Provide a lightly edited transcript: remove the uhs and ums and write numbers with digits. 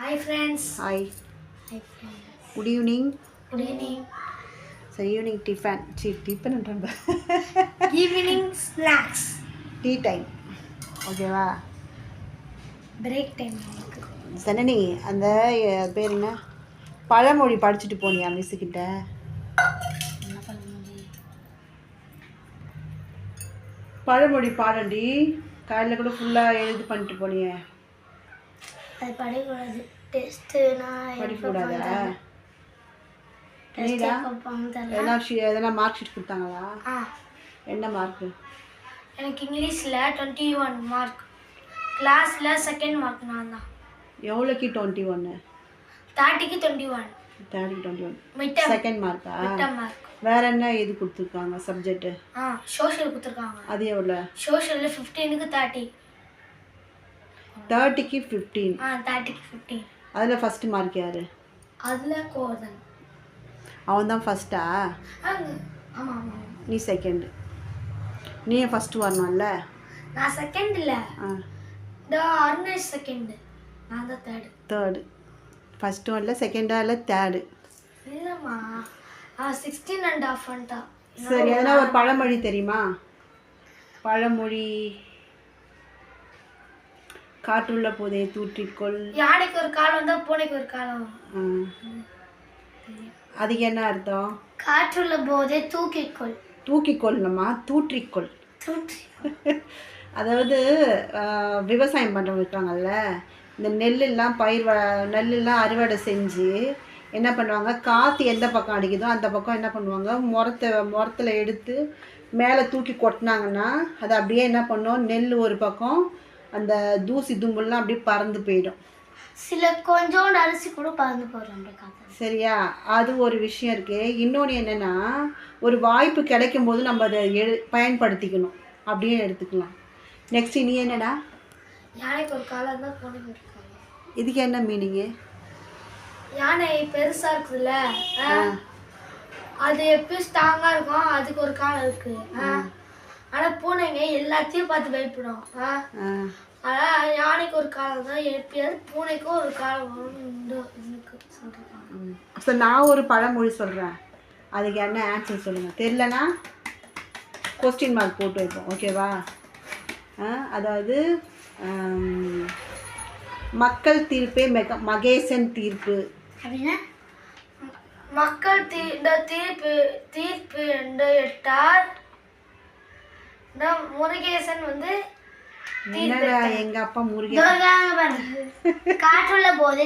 Hi friends. Hi. Hi friends. Good evening. Good evening. So evening tiffin. Tiffin and Evening snacks. Tea time. Okay வா. Break time. Janani அந்த பேர் என்ன பழமொழி படிச்சுட்டு போனியா மிஸ் கிட்ட? என்ன பழமொழி? பழமொழி பாடண்டி காலையில் கூட ஃபுல்லாக எழுதி பண்ணிட்டு போனியே. அது படிக்கூடாது. டெஸ்ட்டுனா படிக்கக்கூடாதா? எதனா மார்க் ஷீட் கொடுத்தாங்களா? என்ன மார்க்கு? எனக்கு இங்கிலீஷில் 21 மார்க், கிளாஸில் செகண்ட் மார்க் நான் தான். எவ்வளோக்கு 21? 30க்கு 21. 21 செகண்ட் மார்க்கா? மார்க். வேற என்ன இது கொடுத்துருக்காங்க சப்ஜெக்ட்? சோஷியல் கொடுத்துருக்காங்க. அது எவ்வளோ? சோஷியலில் 15க்கு 30. 30க்கு 15. 30க்கு 15. அதில் ஃபஸ்ட்டு மார்க் யார்? அதில் கோவர்தன். அவன் தான் ஃபஸ்ட்டா? ஆமாம் ஆமாம். நீ செகண்டு. நீ ஃபஸ்ட்டு வரணும்ல? நான் செகண்ட் இல்லை, அருணேஷ் செகண்டு, நான் தான் தேர்டு. ஃபஸ்ட்டு வரல, செகண்டா இல்லை, தேர்டு இல்லைம்மா. 16.5 வந்துட்டா. சரி, எதனா ஒரு பழமொழி தெரியுமா? பழமொழி. காற்றுள்ள போதே தூற்றிக்கொள். யானைக்கு ஒரு காலம் வந்தால் பூனைக்கு ஒரு காலம். அதுக்கு என்ன அர்த்தம்? காற்றுள்ள போதே தூக்கிக்கொள். தூக்கிக்கொள்ளணுமா? தூற்றிக்கொள். அதாவது விவசாயம் பண்ணுறவங்க இருக்காங்கல்ல, இந்த நெல்லெல்லாம் நெல்லெல்லாம் அறுவடை செஞ்சு என்ன பண்ணுவாங்க, காற்று எந்த பக்கம் அடிக்குதோ அந்த பக்கம் என்ன பண்ணுவாங்க, முரத்தில் எடுத்து மேலே தூக்கி கொட்டினாங்கன்னா அது அப்படியே என்ன பண்ணும், நெல் ஒரு பக்கம் அந்த தூசி தும்புலாம் அப்படியே பறந்து போயிடும். சில கொஞ்சோண்டு அரிசி கூட பறந்து போயிடும். சரியா? அது ஒரு விஷயம் இருக்குது. இன்னொன்று என்னென்னா, ஒரு வாய்ப்பு கிடைக்கும் போது நம்ம அதை பயன்படுத்திக்கணும், அப்படியே எடுத்துக்கலாம். நெக்ஸ்ட் நீ என்னடா? யானைக்கு ஒரு காலம் தான் பூனைக்கு ஒரு காலம். இதுக்கு என்ன மீனிங்கு? யானை பெருசாக இருக்குதுல்ல, அது எப்பயும் ஸ்ட்ராங்காக இருக்கும், அதுக்கு ஒரு காலம் இருக்குது. ஆனால் பூனைங்க எல்லாத்தையும் பார்த்து பயப்படும். ஆனால் யானைக்கு ஒரு காலம் தான், எப்பயாவது பூனைக்கும் ஒரு காலம் உண்டு சொல்கிறாங்க. ஸோ நான் ஒரு பழமொழி சொல்கிறேன், அதுக்கு என்ன ஆன்சர் சொல்லுங்கள். தெரிலனா கொஸ்டின் மார்க் போட்டு வைப்போம், ஓகேவா? அதாவது மக்கள் தீர்ப்பே மகேசன் தீர்ப்பு அப்படின்னா, மக்கள் தீர்ப்பு என்று இட்டார் முருகேசன் வந்து எங்க அப்பா முருகேசன் காற்றுள்ள போதே